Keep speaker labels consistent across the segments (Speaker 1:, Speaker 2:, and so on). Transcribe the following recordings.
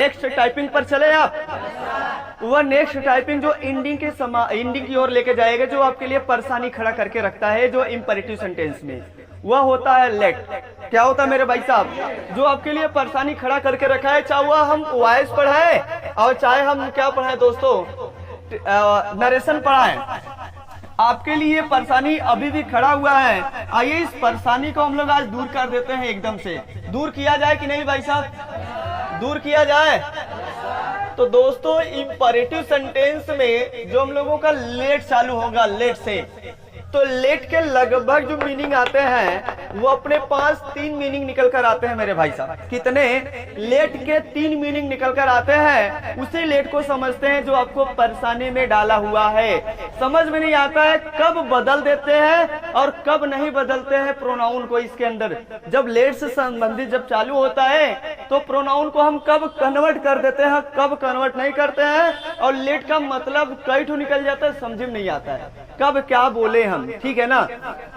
Speaker 1: Next typing पर चले आप। वह नेक्स्ट टाइपिंग जो एंडिंग की ओर लेके जाएगा, जो आपके लिए परेशानी खड़ा करके रखता है, जो इंपेरेटिव सेंटेंस में, वह होता है लेट। क्या होता है मेरे भाई साहब? जो आपके लिए परेशानी खड़ा करके रखा है, चाहे वह हम वॉइस पढ़ाए और चाहे हम क्या पढ़ाए दोस्तों, नरेशन पढ़ाए, आपके लिए परेशानी अभी भी खड़ा हुआ है। आइए इस परेशानी को हम लोग आज दूर कर देते हैं। एकदम से दूर किया जाए कि नहीं भाई साहब? दूर किया जाए। तो दोस्तों इंपेरेटिव सेंटेंस में जो हम लोगों का लेट चालू होगा, लेट से, तो लेट के लगभग जो मीनिंग आते हैं वो अपने पास 3 मीनिंग निकल कर आते हैं मेरे भाई साहब। कितने? लेट के 3 मीनिंग निकल कर आते हैं। उसी लेट को समझते हैं जो आपको परेशानी में डाला हुआ है। समझ में नहीं आता है कब बदल देते हैं और कब नहीं बदलते हैं प्रोनाउन को। इसके अंदर जब लेट से संबंधित जब चालू होता है तो प्रोनाउन को हम कब कन्वर्ट कर देते हैं, कब कन्वर्ट नहीं करते हैं, और लेट का मतलब कई ठो निकल जाता है, समझ में नहीं आता है कब क्या बोले हम। ठीक है ना?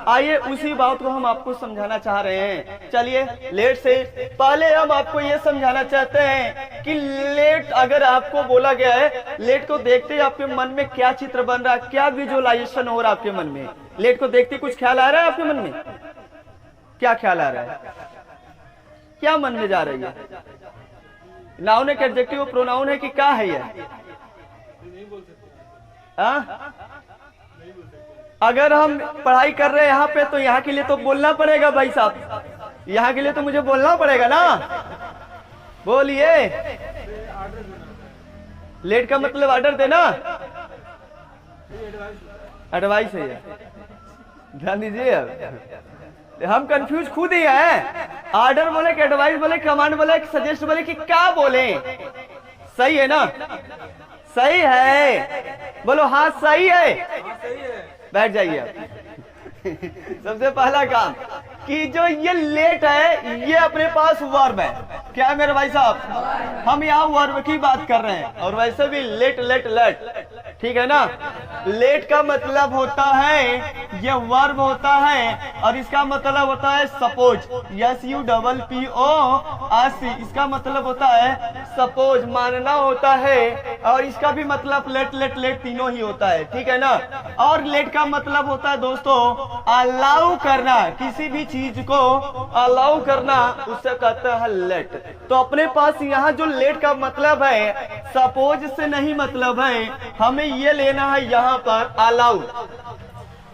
Speaker 1: आइए उसी बात को हम आपको समझाना चाह रहे हैं। चलिए लेट से पहले हम आपको ये समझाना चाहते हैं कि लेट अगर आपको बोला गया है, लेट को देखते ही आपके मन में क्या चित्र बन रहा है, क्या विजुअलाइजेशन हो रहा है आपके मन में? लेट को देखते कुछ ख्याल आ रहा है आपके मन में? क्या ख्याल आ रहा है? क्या मन में जा रही है? नाउन है, एडजेक्टिव, प्रोनाउन है कि क्या है ये? अगर हम पढ़ाई कर रहे हैं यहाँ पे तो यहाँ के लिए तो बोलना पड़ेगा भाई साहब, यहाँ के लिए तो मुझे बोलना पड़ेगा ना। बोलिए। लेट का मतलब ऑर्डर देना, एडवाइस है। ध्यान दीजिए, हम कंफ्यूज खुद ही हैं। ऑर्डर बोले कि एडवाइस बोले, कमांड बोले कि सजेस्ट बोले कि क्या बोले? सही है ना? सही है, बोलो हाँ सही है। बैठ जाइए आप। सबसे पहला काम कि जो ये लेट है ये अपने पास वर्ब है। क्या है मेरे भाई साहब? हम यहाँ वर्ब की बात कर रहे हैं, और वैसे भी लेट लेट लेट, ठीक है ना? लेट का मतलब होता है, ये वर्ब होता है, और इसका मतलब होता है सपोज, SUPPOS। इसका मतलब होता है सपोज, मानना होता है, और इसका भी मतलब लेट लेट लेट तीनों ही होता है। ठीक है ना? और लेट का मतलब होता है दोस्तों अलाउ करना, किसी भी चीज को अलाउ करना, उससे कहते हैं लेट। तो अपने पास यहाँ जो लेट का मतलब है, सपोज से नहीं मतलब है, हमें ये लेना है यहाँ पर अलाउ।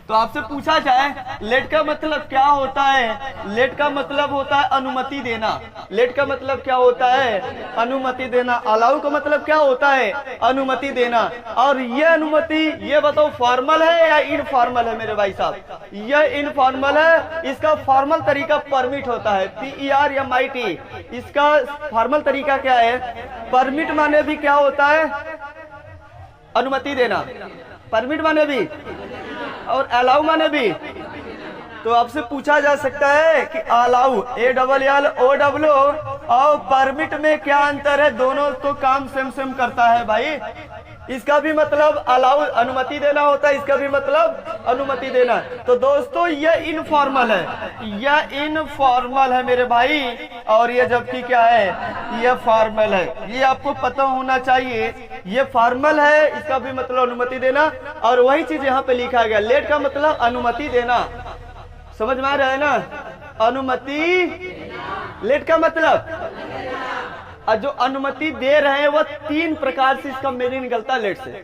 Speaker 1: तो आपसे पूछा जाए लेट का मतलब क्या होता है? लेट का मतलब होता है अनुमति देना। लेट का मतलब क्या होता है? अनुमति देना। अलाउ का मतलब क्या होता है? अनुमति देना। और ये अनुमति, ये बताओ फॉर्मल है या इनफॉर्मल है मेरे भाई साहब? ये इनफॉर्मल है। इसका फॉर्मल तरीका परमिट होता है, PERMIT। इसका फॉर्मल तरीका क्या है? परमिट माने भी क्या होता है? अनुमति देना। परमिट माने भी और अलाउ माने भी। तो आपसे पूछा जा सकता है कि अलाउ, ALLOW, और परमिट में क्या अंतर है? दोनों तो काम सेम सेम करता है भाई। इसका भी मतलब अलाउ, अनुमति देना होता है, इसका भी मतलब अनुमति देना। तो दोस्तों ये इनफॉर्मल है, यह इनफॉर्मल है मेरे भाई, और ये जबकि क्या है? ये फॉर्मल है। ये आपको पता होना चाहिए। ये फॉर्मल है, इसका भी मतलब अनुमति देना, और वही चीज यहाँ पे लिखा गया। लेट का मतलब अनुमति देना। समझ में आ रहा है ना? अनुमति, लेट का मतलब, और जो अनुमति दे रहे हैं वह 3 प्रकार से इसका मीनिंग निकलता है लेट से।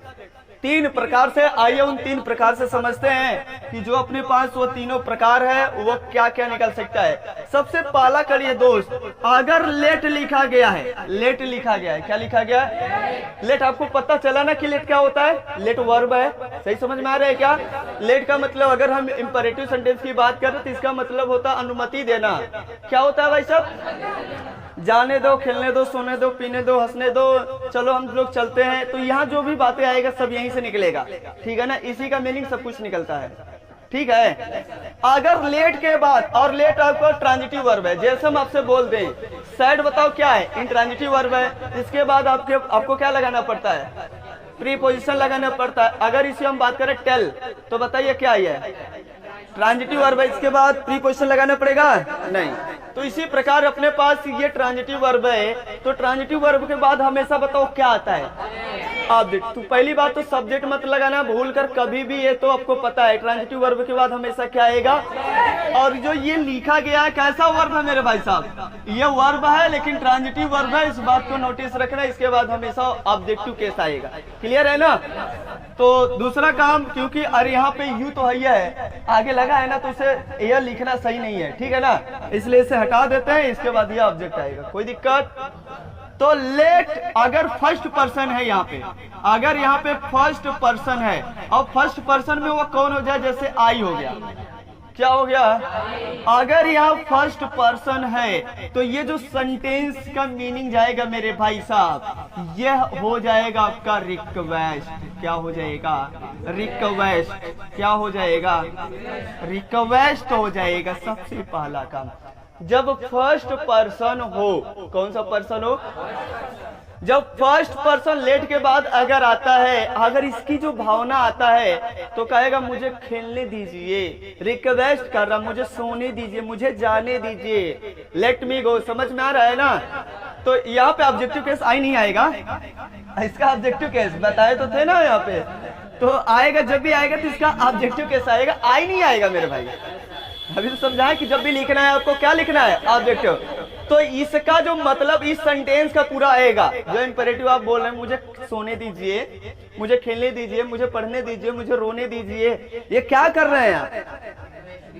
Speaker 1: 3 प्रकार से। आइए उन 3 प्रकार से समझते हैं कि जो अपने पास वो तीनों प्रकार है वो क्या क्या निकल सकता है। सबसे पहला करिए दोस्त, अगर लेट लिखा गया है, लेट लिखा गया है, क्या लिखा गया है? लेट। आपको पता चला ना कि लेट क्या होता है? लेट वर्ब है। सही समझ में आ रहा है क्या? लेट का मतलब अगर हम इंपेरेटिव सेंटेंस की बात करें तो इसका मतलब होता है अनुमति देना। क्या होता है भाई साहब? जाने दो, खेलने दो, सोने दो, पीने दो, हंसने दो, चलो हम लोग चलते हैं। तो यहाँ जो भी बातें आएगा सब यहीं से निकलेगा। ठीक है ना? इसी का मीनिंग सब कुछ निकलता है। ठीक है? अगर लेट के बाद, और लेट आपका ट्रांजिटिव वर्ब है, जैसे हम आपसे बोल दें सैड, बताओ क्या है? इंट्रांजिटिव वर्ब है। इसके बाद आपको क्या लगाना पड़ता है? प्रीपोजिशन लगाना पड़ता है। अगर इसी हम बात करें टेल, तो बताइए क्या है? ट्रांजिटिव वर्ब है, इसके बाद प्रीपोजिशन लगाना पड़ेगा नहीं। तो इसी प्रकार अपने पास ये ट्रांजिटिव वर्ब है, तो ट्रांजिटिव वर्ब के बाद हमेशा बताओ क्या आता है, ऑब्जेक्ट। तो पहली बात तो सब्जेक्ट मत लगाना भूल कर कभी भी, ये तो आपको पता है ट्रांजिटिव वर्ब के बाद हमेशा क्या आएगा। और जो ये लिखा गया है कैसा वर्ब है मेरे भाई साहब, ये वर्ब है लेकिन ट्रांजिटिव वर्ब है, इस बात को नोटिस रखना। इसके बाद हमेशा ऑब्जेक्टिव केस आएगा, क्लियर है ना। तो दूसरा काम, क्योंकि अरे यहाँ पे यू तो है आगे लगा है ना, तो उसे यह लिखना सही नहीं है, ठीक है ना, इसलिए इसे हटा देते हैं। इसके बाद ये ऑब्जेक्ट आएगा, कोई दिक्कत। तो लेट अगर फर्स्ट पर्सन है यहाँ पे, अगर यहाँ पे फर्स्ट पर्सन है और फर्स्ट पर्सन में वो कौन हो जाए, जैसे आई हो गया, क्या हो गया, अगर यहाँ फर्स्ट पर्सन है तो ये जो सेंटेंस का मीनिंग जाएगा मेरे भाई साहब, यह हो जाएगा आपका रिक्वेस्ट। क्या हो जाएगा, रिक्वेस्ट। क्या हो जाएगा, रिक्वेस्ट हो जाएगा। सबसे पहला काम जब फर्स्ट पर्सन हो, कौन सा पर्सन हो, जब फर्स्ट पर्सन लेट के बाद अगर आता है, अगर इसकी जो भावना आता है तो कहेगा मुझे खेलने दीजिए, रिक्वेस्ट कर रहा, मुझे सोने दीजिए, मुझे जाने दीजिए, लेट मी गो। समझ में आ रहा है ना। तो यहाँ पे ऑब्जेक्टिव केस आई नहीं आएगा, इसका ऑब्जेक्टिव केस बताए तो थे ना यहाँ पे, तो आएगा, जब भी आएगा तो इसका ऑब्जेक्टिव केस आएगा, आई नहीं आएगा मेरे भाई। अभी तो समझा है कि जब भी लिखना है आपको क्या लिखना है, ऑब्जेक्टिव। तो इसका जो मतलब इस सेंटेंस का पूरा आएगा, जो इंपेरेटिव आप बोल रहे हैं, मुझे सोने दीजिए, मुझे खेलने दीजिए, मुझे पढ़ने दीजिए, मुझे रोने दीजिए, ये क्या कर रहे हैं आप,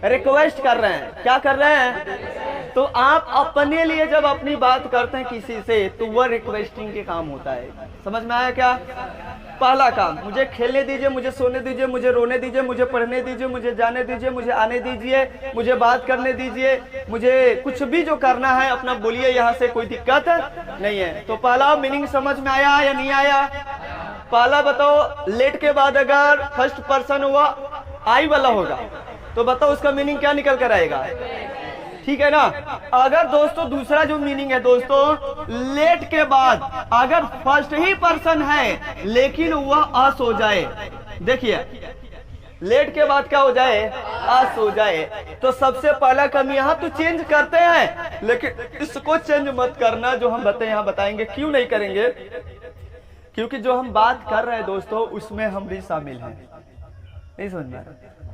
Speaker 1: रिक्वेस्ट कर रहे हैं। क्या कर रहे हैं, तो आप अपने लिए जब अपनी बात करते हैं किसी से तो वह रिक्वेस्टिंग के काम होता है। समझ में आया क्या। पहला काम, मुझे खेलने दीजिए, मुझे सोने दीजिए, मुझे रोने दीजिए, मुझे पढ़ने दीजिए, मुझे जाने दीजिए, मुझे आने दीजिए, मुझे बात करने दीजिए, मुझे कुछ भी जो करना है अपना बोलिए, यहाँ से कोई दिक्कत नहीं है। तो पहला मीनिंग समझ में आया या नहीं आया। पहला बताओ, लेट के बाद अगर फर्स्ट पर्सन हुआ आई वाला होगा तो बताओ उसका मीनिंग क्या निकल कर आएगा, ठीक है ना। अगर दोस्तों दूसरा जो मीनिंग है दोस्तों, लेट के बाद अगर फर्स्ट ही पर्सन है लेकिन वह अस हो जाए, देखिए लेट के बाद क्या हो जाए, अस हो जाए, तो सबसे पहला कम यहाँ तो चेंज करते हैं, लेकिन इसको चेंज मत करना। जो हम यहाँ बताएंगे, क्यों नहीं करेंगे, क्योंकि जो हम बात कर रहे हैं दोस्तों उसमें हम भी शामिल हैं। नहीं समझ में,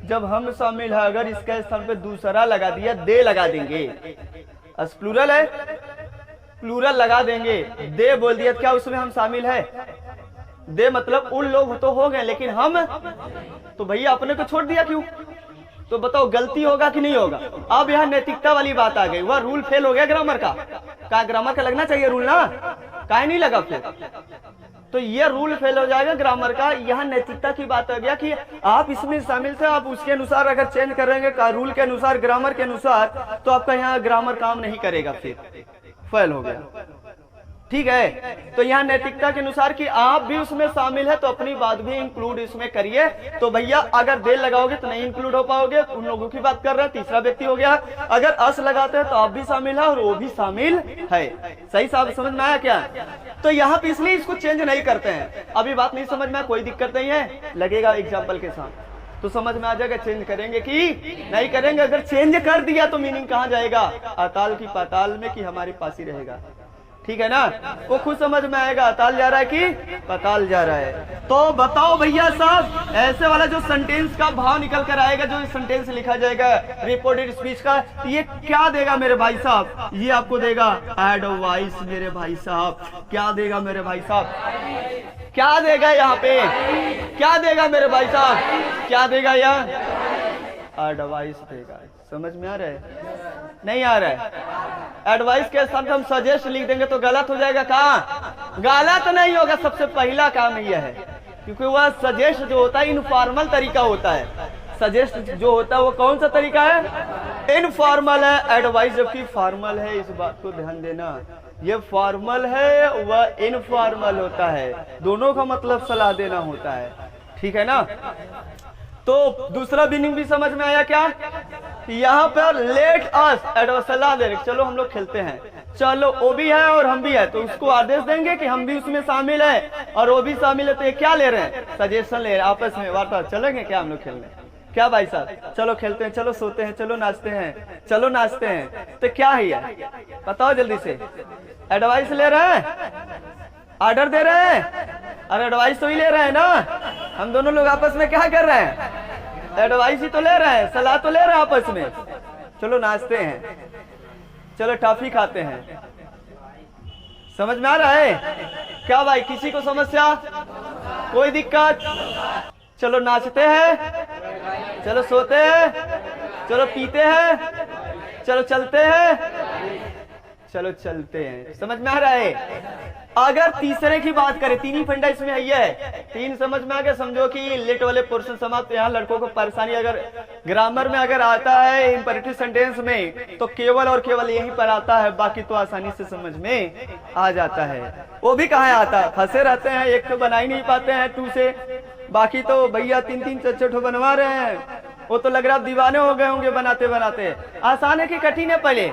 Speaker 1: जब हम शामिल है, अगर इसका स्थान पे दूसरा लगा दिया, दे लगा देंगे, प्लूरल है, प्लूरल लगा देंगे, दे बोल दिया, क्या उसमें हम शामिल है, दे मतलब उन लोग तो हो गए, लेकिन हम तो भैया अपने को छोड़ दिया क्यों। तो बताओ गलती होगा कि नहीं होगा। अब यहाँ नैतिकता वाली बात आ गई, वह रूल फेल हो गया ग्रामर का ग्रामर का लगना चाहिए रूल ना, काहे नहीं लगा फिर, तो ये रूल फेल हो जाएगा ग्रामर का। यहाँ नैतिकता की बात आ गया कि आप इसमें शामिल थे, आप उसके अनुसार अगर चेंज करेंगे रूल के अनुसार, ग्रामर के अनुसार, तो आपका यहाँ ग्रामर काम नहीं करेगा, फिर फेल हो गया, ठीक है। तो यहाँ नैतिकता के अनुसार कि आप भी उसमें शामिल है तो अपनी बात भी इंक्लूड इसमें करिए। तो भैया अगर देर लगाओगे तो नहीं इंक्लूड हो पाओगे, उन लोगों की बात कर रहे हैं, तीसरा व्यक्ति हो गया। अगर अस लगाते हैं तो आप भी शामिल है और वो भी शामिल है। सही साहब समझ में आया क्या। तो यहाँ पे इसलिए इसको चेंज नहीं करते हैं। अभी बात नहीं समझ में, कोई दिक्कत नहीं है, लगेगा एग्जाम्पल के साथ तो समझ में आ जाएगा। चेंज करेंगे कि नहीं करेंगे, अगर चेंज कर दिया तो मीनिंग कहाँ जाएगा, अताल की पाताल में, कि हमारे पास ही रहेगा, ठीक है ना। वो खुद समझ में आएगा अताल जा रहा है कि पताल जा रहा है। तो बताओ भैया साहब, ऐसे वाला जो सेंटेंस का भाव निकल कर आएगा, जो सेंटेंस लिखा जाएगा रिपोर्टेड स्पीच का, ये क्या देगा मेरे भाई साहब, ये आपको देगा एडवाइस मेरे भाई साहब। क्या देगा मेरे भाई साहब, क्या देगा यहाँ पे, क्या देगा मेरे भाई साहब, क्या देगा यहाँ, एडवाइस देगा। समझ में आ रहा है, नहीं आ रहा है। एडवाइस के स्थान पर हम सजेस्ट लिख देंगे तो गलत हो जाएगा। कहाँ गलत नहीं होगा, सबसे पहला काम यह है, क्योंकि वह सजेस्ट जो होता है इनफॉर्मल तरीका होता है। सजेस्ट जो होता है वो कौन सा तरीका है, इनफॉर्मल है। एडवाइस जबकि फॉर्मल है, इस बात को ध्यान देना, ये फॉर्मल है वह इनफॉर्मल होता है, दोनों का मतलब सलाह देना होता है, ठीक है ना। तो दूसरा मीनिंग भी समझ में आया क्या, यहाँ पर लेट अस एडवाइस सलाह दे, चलो हम लोग खेलते हैं, चलो वो भी है और हम भी है, तो उसको आदेश देंगे कि हम भी उसमें शामिल है और वो भी शामिल है, तो ये क्या ले रहे हैं, सजेशन ले रहे हैं, आपस में वार्ता, चलेंगे क्या हम लोग खेलने, क्या भाई साहब, चलो खेलते हैं, चलो सोते हैं, चलो नाचते हैं, चलो नाचते हैं, तो क्या है यार, बताओ जल्दी से। एडवाइस ले रहे हैं, ऑर्डर दे रहे हैं, अरे एडवाइस तो ही ले रहे हैं ना, हम दोनों लोग आपस में क्या कर रहे हैं, एडवाइस ही तो ले रहे हैं, सलाह तो ले रहे हैं आपस में। चलो नाचते हैं, चलो टॉफी खाते हैं, समझ में आ रहा है क्या भाई? किसी को समस्या, कोई दिक्कत? चलो नाचते हैं, चलो सोते हैं, चलो पीते हैं, चलो चलते हैं, चलो चलते हैं, समझ में आ रहा है? अगर तीसरे की बात करें, तीन ही फंडा इसमें है, ये तीन समझ में आ गया, समझो कि लेट वाले पोर्शन समाप्त। यहाँ लड़कों को परेशानी अगर ग्रामर में अगर आता है इंपेरेटिव सेंटेंस में तो केवल और केवल यहीं पर आता है, बाकी तो आसानी से समझ में आ जाता है। वो भी कहाँ आता है, फंसे रहते हैं, एक तो बना ही नहीं पाते हैं 2 से, बाकी तो भैया 3-3 4-4 बनवा रहे हैं, वो तो लग रहा दीवाने हो गए होंगे बनाते बनाते। आसान है कि कठिन है पहले,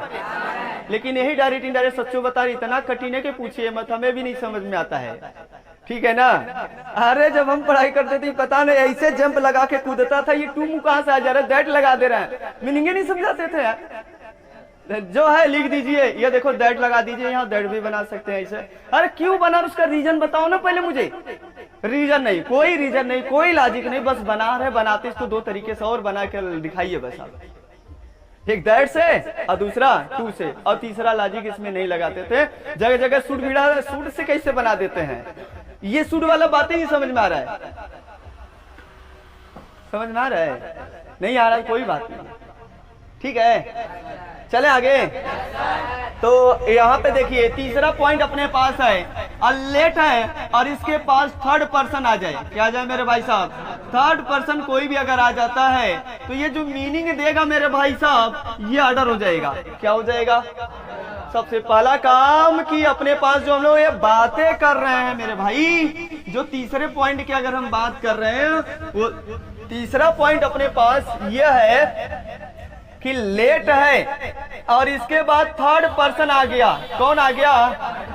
Speaker 1: लेकिन यही डायरेक्ट इनडायरेक्ट सच्चो बता रही, इतना कठिन है कि पूछिए मत, हमें भी नहीं समझ में आता है, ठीक है ना। अरे जब हम पढ़ाई करते थे पता नहीं ऐसे जंप लगा के कूदता था, ये टू मुंह कहां से आ जा रहा है, दैट लगा दे रहा है, मीनिंग नहीं समझाते थे यार। जो है लिख दीजिए, ये देखो दैट लगा दीजिए, यहाँ दैट भी बना सकते हैं ऐसे। अरे क्यों बना, उसका रीजन बताओ ना पहले मुझे। रीजन नहीं, कोई रीजन नहीं, कोई लॉजिक नहीं, बस बना रहे, बनाते इसको 2 तरीके से और बना कर दिखाइए बस आप, एक दैट से और दूसरा टू से, और तीसरा लॉजिक इसमें नहीं लगाते थे। जगह जगह सूट भिड़ा, सूट से कैसे बना देते हैं, ये सूट वाला बातें ही समझ में आ रहा है, समझ में आ रहा है? नहीं आ रहा है, कोई बात नहीं, ठीक है, चले आगे। तो यहाँ पे देखिए तीसरा पॉइंट अपने पास है, लेट है और इसके पास थर्ड पर्सन आ जाए, क्या आ जाए मेरे भाई साहब, थर्ड पर्सन कोई भी अगर आ जाता है तो ये जो मीनिंग देगा मेरे भाई साहब, ये ऑर्डर हो जाएगा। क्या हो जाएगा? सबसे पहला काम कि अपने पास जो हम लोग ये बातें कर रहे हैं मेरे भाई, जो तीसरे पॉइंट की अगर हम बात कर रहे हैं, वो तीसरा पॉइंट अपने पास ये है कि लेट है और इसके बाद थर्ड पर्सन आ गया। कौन आ गया?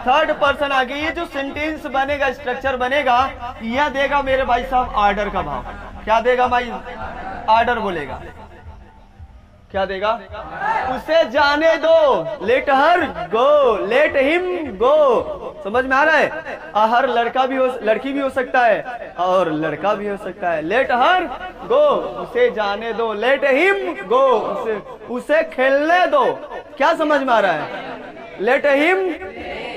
Speaker 1: थर्ड पर्सन आ गया। ये जो सेंटेंस बनेगा, स्ट्रक्चर बनेगा, यह देगा मेरे भाई साहब ऑर्डर का भाव। क्या देगा भाई? ऑर्डर बोलेगा। क्या देगा? उसे जाने दो, लेट हर गो, लेट हिम गो। समझ में आ रहा है? हर लड़का भी हो, लड़की भी हो सकता है और लड़का भी हो सकता है। लेट हर गो, उसे जाने दो, लेट हिम गो, उसे खेलने दो। क्या समझ में आ रहा है? Let him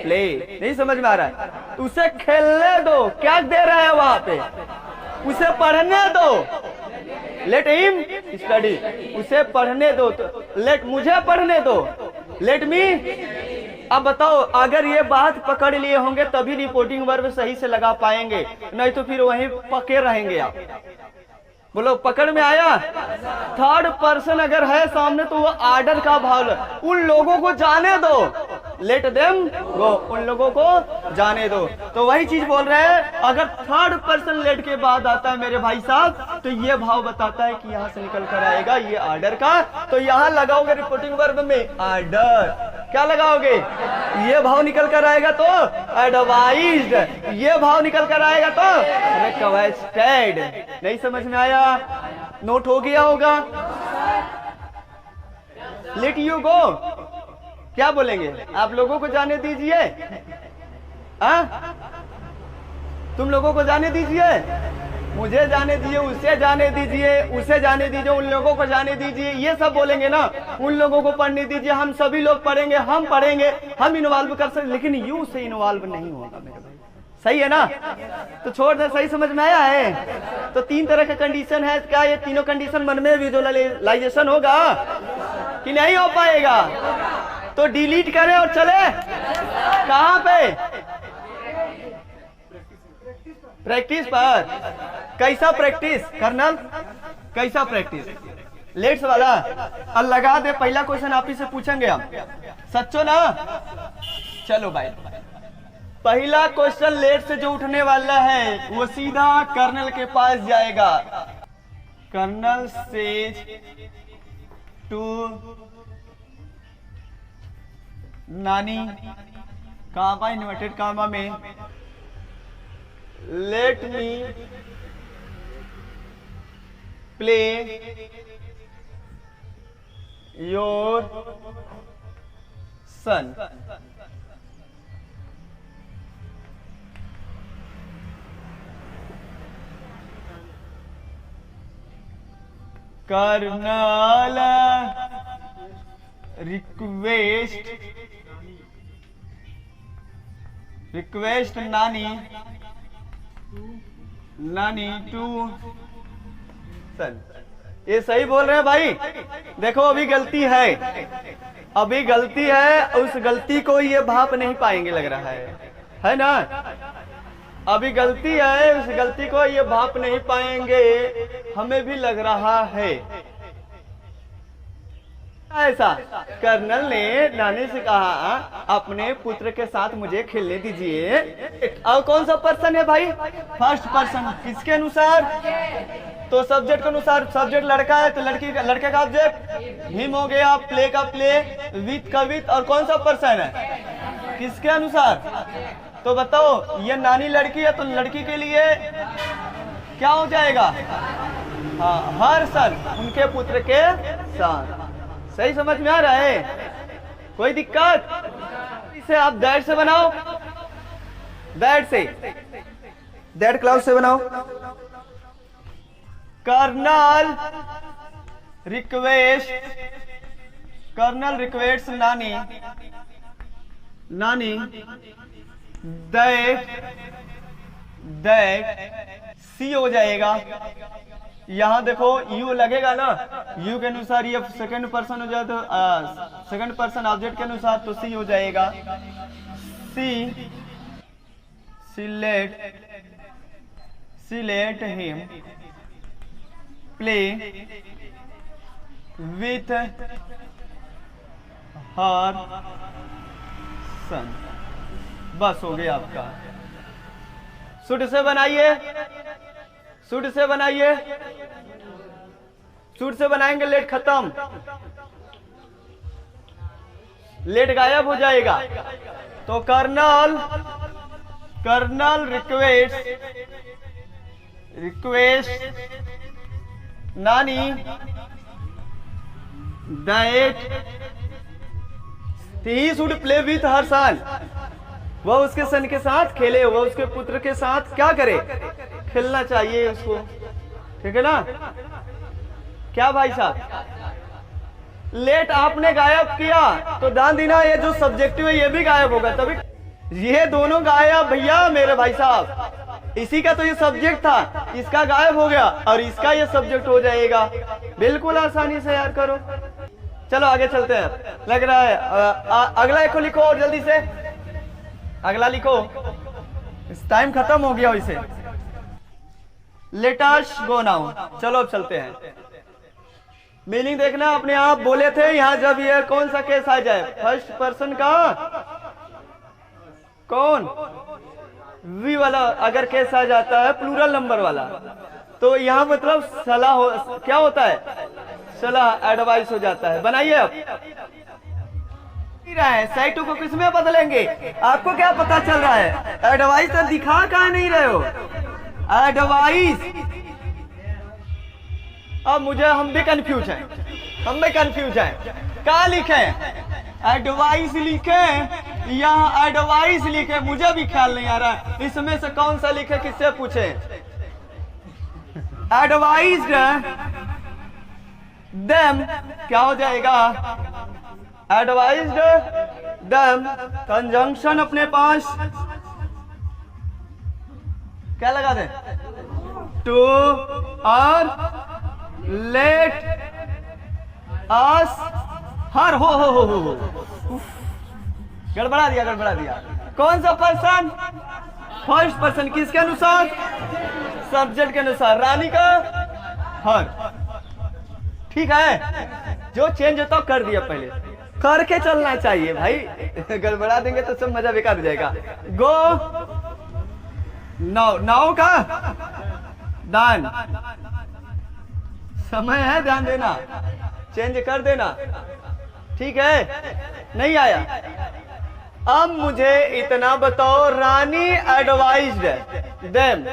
Speaker 1: play. नहीं समझ में आ रहा है? उसे खेलने दो। क्या दे रहा है वहां पे? उसे पढ़ने दो, लेट हिम स्टडी। उसे पढ़ने दो, तो लेट मुझे पढ़ने दो, लेट मी। अब बताओ, अगर ये बात पकड़ लिए होंगे तभी रिपोर्टिंग वर्ब सही से लगा पाएंगे, नहीं तो फिर वहीं पके रहेंगे आप। बोलो पकड़ में आया? थर्ड पर्सन अगर है सामने तो वो ऑर्डर का भाव, उन लोगों को जाने दो, लेट देम गो, उन लोगों को जाने दो। तो वही चीज बोल रहे हैं, अगर थर्ड पर्सन लेट के बाद आता है मेरे भाई साहब, तो ये भाव बताता है कि यहाँ से निकल कर आएगा ये ऑर्डर का। तो यहाँ लगाओगे रिपोर्टिंग वर्ब में ऑर्डर। क्या लगाओगे? ये भाव निकल कर आएगा तो एडवाइज्ड, ये भाव निकल कर आएगा तो रिक्वेस्टेड। नहीं समझ में आया? नोट हो गया होगा? लेट यू गो क्या बोलेंगे? आप लोगों को जाने दीजिए, तुम लोगों को जाने दीजिए, मुझे जाने दीजिए, उसे जाने दीजिए, उसे जाने दीजिए, उन लोगों को जाने दीजिए, ये सब बोलेंगे ना। उन लोगों को पढ़ने दीजिए, हम सभी लोग पढ़ेंगे, हम पढ़ेंगे, हम इन्वॉल्व कर सकते, लेकिन यू से इन्वॉल्व नहीं होगा मेरे भाई। सही है ना? तो छोड़ दे। सही समझ में आया है? तो 3 तरह का कंडीशन है। क्या ये तीनों कंडीशन मन में विजुअलाइजेशन होगा कि नहीं हो पाएगा? तो डिलीट करें और चले कहां पे? प्रैक्टिस पर। कैसा प्रैक्टिस कर्नल? कैसा प्रैक्टिस? लेट्स वाला और लगा दे। पहला क्वेश्चन आप ही से पूछेंगे हम, सच्चो ना? चलो भाई, पहला क्वेश्चन लेट से जो उठने वाला है वो सीधा कर्नल के पास जाएगा। कर्नल सेज टू नानी, कामा इन्वर्टेड कामा में, let me play your son. Colonel request नानी टू सन। ये सही बोल रहे हैं भाई। देखो अभी गलती है, उस गलती को ये भाप नहीं पाएंगे लग रहा है ना। अभी गलती है, उस गलती को ये भाप नहीं पाएंगे, हमें भी लग रहा है ऐसा। कर्नल ने नानी से कहा अपने पुत्र के साथ मुझे खेलने दीजिए। और कौन सा पर्सन है भाई? First person. किसके अनुसार? तो सब्जेक्ट के अनुसार। सब्जेक्ट लड़का है तो लड़के का ऑब्जेक्ट हिम हो गया, प्ले का प्ले, विथ का विथ। और कौन सा पर्सन है? किसके अनुसार? तो बताओ, ये नानी लड़की है तो लड़की के लिए क्या हो जाएगा? हाँ, हर सन उनके पुत्र के साथ। सही समझ में आ रहा है? कोई दिक्कत? इसे आप दैट से बनाओ, दैट क्लाउड से बनाओ। कर्नल रिक्वेस्ट नानी दैट सी हो जाएगा। यहां देखो यू लगेगा ना, यू के अनुसार ये सेकंड पर्सन हो जाए तो सेकंड पर्सन ऑब्जेक्ट के अनुसार तो सी हो जाएगा। Select him play with her son. बस हो गया आपका। शुड से बनाइए, शुड से बनाइए, शुड से बनाएंगे लेट खत्म, लेट गायब हो जाएगा। तो कर्नल रिक्वेस्ट नानी that he should play with her son. वह उसके सन के साथ खेले, वह उसके पुत्र के साथ क्या करे? खेलना चाहिए उसको। ठीक है ना? क्या भाई साहब? लेट आपने गायब किया तो ध्यान देना, ये जो सब्जेक्टिव है ये भी गायब होगा। तभी ये दोनों गायब भैया मेरे भाई साहब। इसी का तो ये सब्जेक्ट था, इसका गायब हो गया और इसका ये सब्जेक्ट हो जाएगा। बिल्कुल आसानी से यार करो। चलो आगे चलते हैं। लग रहा है अगला एक लिखो और जल्दी से अगला लिखो, इस टाइम खत्म हो गया इसे। Late us go now. चलो अब चलते हैं। मीनिंग देखना अपने आप। बोले थे यहां जब ये कौन सा केस आ जाए, फर्स्ट पर्सन का कौन वी वाला अगर केस आ जाता है प्लूरल नंबर वाला, तो यहाँ मतलब सलाह क्या होता है? सलाह, एडवाइस हो जाता है। बनाइए अब। साइटों को किसमें बदलेंगे? आपको क्या पता चल रहा है? एडवाइस तो दिखा कहाँ नहीं रहे हो? एडवाइस। अब हम भी कंफ्यूज हैं, कहाँ लिखे? एडवाइस लिखे या एडवाइस लिखे? मुझे भी ख्याल नहीं आ रहा इसमें से कौन सा लिखे, किससे पूछे? एडवाइज्ड देम क्या हो जाएगा? एडवाइज्ड देम कंजंक्शन अपने पास क्या लगा दे? टू और लेट अस हर हो। गड़बड़ा दिया। कौन सा पर्सन? First person. किसके अनुसार? सब्जेक्ट के अनुसार। रानी का हर। ठीक है, जो चेंज होता कर दिया, पहले करके चलना चाहिए भाई। गड़बड़ा देंगे तो सब मजा बेकार हो जाएगा। गो नाउ का दान समय है, ध्यान देना, चेंज कर देना। ठीक है, नहीं आया। अब मुझे इतना बताओ, रानी एडवाइज्ड देम,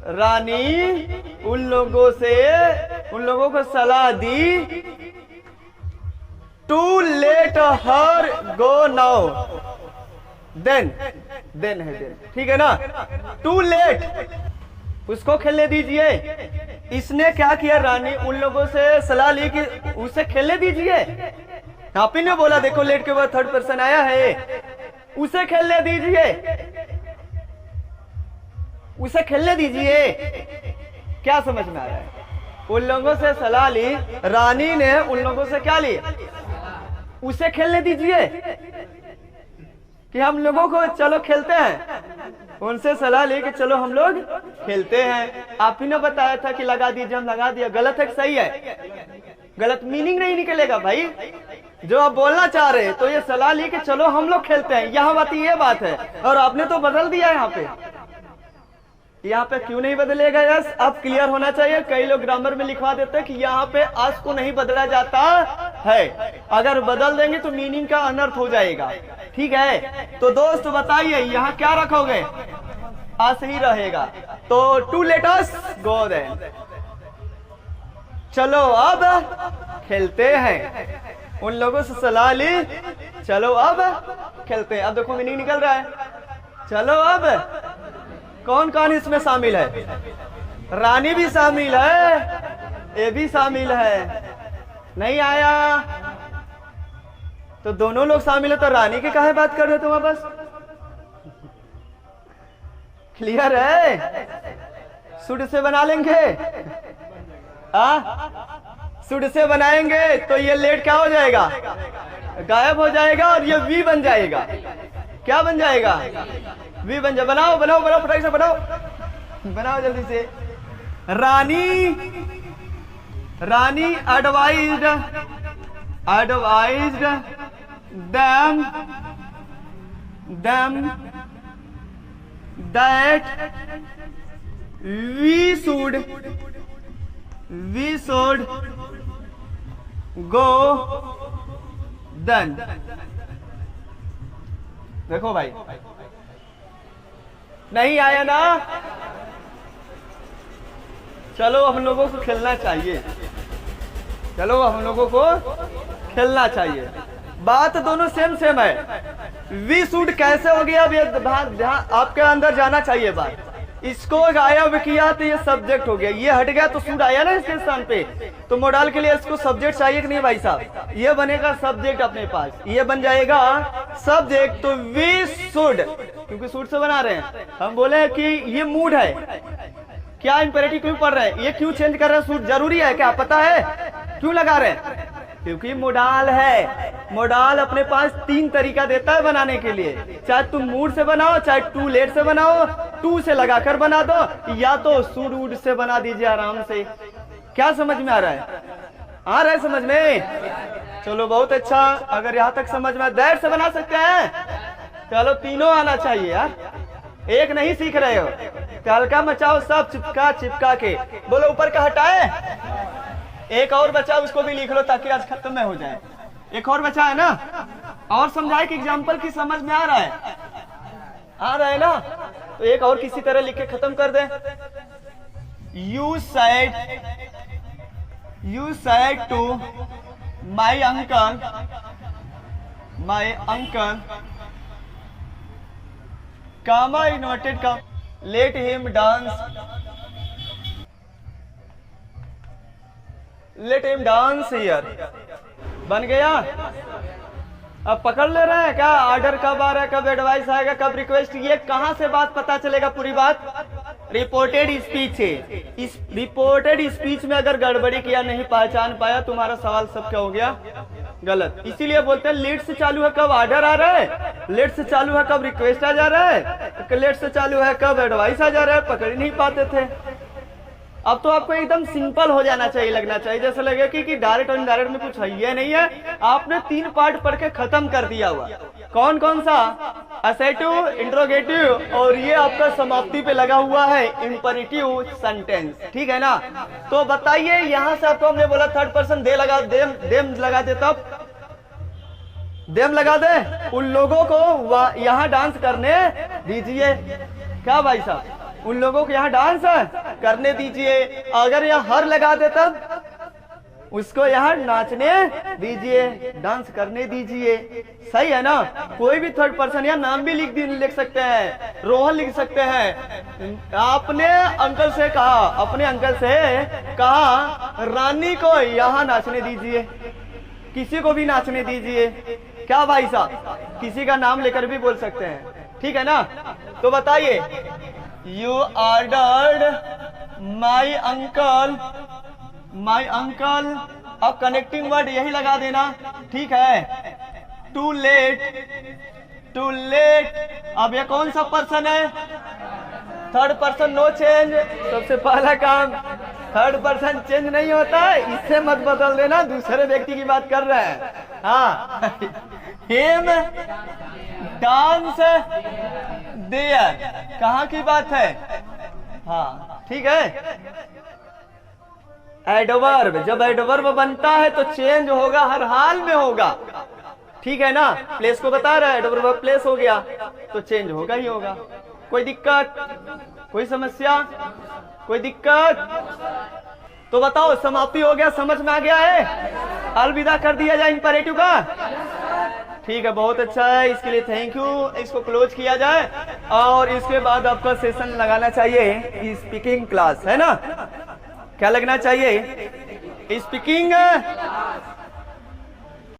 Speaker 1: रानी उन लोगों को सलाह दी, to let her go now, then है देन, ठीक है ना, टू लेट, उसको खेलने दीजिए। इसने क्या किया, रानी उन लोगों से सलाह ली कि उसे खेलने दीजिए। आप ही ने बोला, देखो लेट के बाद थर्ड पर्सन आया है, उसे खेलने दीजिए, उसे खेलने दीजिए। क्या समझ में आ रहा है? उन लोगों से सलाह ली, रानी ने उन लोगों से क्या ली, उसे खेलने दीजिए कि हम लोगों को चलो खेलते हैं। उनसे सलाह ली कि चलो हम लोग खेलते हैं। आप ही ने बताया था कि लगा दीजिए, हम लगा दिया। गलत है कि सही है? गलत मीनिंग नहीं निकलेगा भाई। जो आप बोलना चाह रहे हैं, तो ये सलाह ली कि चलो हम लोग खेलते हैं, यहाँ बात ये बात है, और आपने तो बदल दिया यहाँ पे क्यों नहीं बदलेगा? यस, अब क्लियर होना चाहिए। कई लोग ग्रामर में लिखवा देते हैं कि यहाँ पे आज को नहीं बदला जाता है, अगर बदल देंगे तो मीनिंग का अनर्थ हो जाएगा, ठीक है? तो दोस्त बताइए यहाँ क्या रखोगे? आज ही रहेगा। तो to let us go then, चलो अब खेलते हैं। उन लोगों से सलाह ली, चलो अब खेलते हैं। अब देखो मीनिंग निकल रहा है, चलो अब। कौन कौन इसमें शामिल है? रानी भी शामिल है, ये भी शामिल है। नहीं आया तो दोनों लोग शामिल है, तो रानी की काहे बात कर रहे हो तुम? बस क्लियर है? सुड से बना लेंगे, सुड से बनाएंगे तो ये लेट क्या हो जाएगा? गायब हो जाएगा, और ये वी बन जाएगा। क्या बन जाएगा? वी बन जाए। बनाओ बनाओ बनाओ, फटाक से बनाओ, बनाओ जल्दी से। रानी advised them that we should go then। देखो भाई, नहीं आया ना? चलो हम लोगों को खेलना चाहिए, चलो हम लोगों को खेलना चाहिए। बात दोनों सेम है। वी शुड कैसे हो गया? अब ये ध्यान आपके अंदर जाना चाहिए बात। इसको गायब किया तो ये सब्जेक्ट हो गया, ये हट गया तो शुड आया ना इसके स्थान पे। तो मोडाल के लिए इसको सब्जेक्ट चाहिए कि नहीं भाई साहब? ये बनेगा सब्जेक्ट अपने पास, ये बन जाएगा सब्जेक्ट। तो वी शुड, क्योंकि शुड से बना रहे हैं, हम बोले कि ये मूड है। क्या इंपेरेटिव क्यों पढ़ रहे हैं? ये क्यों चेंज कर रहे हैं? शुड जरूरी है क्या? पता है क्यों लगा रहे हैं? क्योंकि मोडाल है। मोडाल अपने पास 3 तरीका देता है बनाने के लिए, चाहे तुम मूड से बनाओ, चाहे टू लेट से बनाओ, टू से लगाकर बना दो, या तो शुड वुड से बना दीजिए आराम से। क्या समझ में आ रहा है? आ रहा है समझ में? चलो बहुत अच्छा। अगर यहाँ तक समझ में दैट से बना सकते हैं, चलो तीनों आना चाहिए यार, एक नहीं सीख रहे हो। हल्का मचाओ सब, चिपका के बोलो ऊपर का हटाए। एक और बचा, उसको भी लिख लो ताकि आज खत्म में हो जाए। एक और बचा है ना? और समझाए कि एग्जाम्पल की समझ में आ रहा है ना? तो एक और किसी तरह लिख के खत्म कर दे। You said to my uncle comma inverted comma, let him dance here। बन गया? अब पकड़ ले रहे हैं क्या? ऑर्डर कब आ रहा है, कब एडवाइस आएगा, कब रिक्वेस्ट? ये कहां से बात पता चलेगा? पूरी बात रिपोर्टेड स्पीच है। इस रिपोर्टेड स्पीच में अगर गड़बड़ी किया, नहीं पहचान पाया, तुम्हारा सवाल सब क्या हो गया? गलत। इसीलिए बोलते हैं लेट से चालू है कब ऑर्डर आ रहा है, लेट से चालू है कब रिक्वेस्ट आ जा रहा है, लेट से चालू है कब एडवाइस आ जा रहा है। पकड़ ही नहीं पाते थे। अब तो आपको एकदम सिंपल हो जाना चाहिए, लगना चाहिए जैसे लगे कि डायरेक्ट और इनडायरेक्ट में कुछ है ही नहीं है। आपने 3 पार्ट पढ़ के खत्म कर दिया हुआ। कौन कौन सा? असेटिव, इंट्रोगेटिव, और ये आपका समाप्ति पे लगा हुआ है इंपेरेटिव सेंटेंस, ठीक है ना? तो बताइए, यहां से आपको हमने बोला थर्ड पर्सन देम लगा दे, तब देम लगा दे, उन लोगों को यहाँ डांस करने दीजिए। क्या भाई साहब? उन लोगों को यहाँ डांस करने दीजिए। अगर यहाँ हर लगा दे तब उसको यहाँ नाचने दीजिए, डांस करने दीजिए। सही है ना? कोई भी थर्ड पर्सन या नाम भी लिख सकते हैं, रोहन लिख सकते हैं। आपने अंकल से कहा, अपने अंकल से कहा रानी को यहाँ नाचने दीजिए, किसी को भी नाचने दीजिए। क्या भाई साहब, किसी का नाम लेकर भी बोल सकते हैं, ठीक है ना? तो बताइए, you ordered my uncle, my uncle. अब कनेक्टिंग वर्ड यही लगा देना, ठीक है? Too late, too late. अब ये कौन सा पर्सन है? Third person, no change. सबसे पहला काम, थर्ड पर्सन चेंज नहीं होता है, इससे मत बदल देना, दूसरे व्यक्ति की बात कर रहे हैं। हाँ, हिम डांस देयर, कहाँ की बात है? हाँ, ठीक है। एडवर्ब, जब एडवर्ब बनता है तो चेंज होगा, हर हाल में होगा, ठीक है ना? प्लेस को बता रहा है, एडवर्ब प्लेस हो गया तो चेंज होगा ही होगा। कोई दिक्कत, कोई समस्या, कोई दिक्कत? तो बताओ, समाप्ति हो गया, समझ में आ गया है? अलविदा कर दिया जाए इंपरेटिव का, ठीक है, बहुत अच्छा है। इसके लिए थैंक यू। इसको क्लोज किया जाए और इसके बाद आपका सेशन लगाना चाहिए स्पीकिंग क्लास, है ना? क्या लगना चाहिए? स्पीकिंग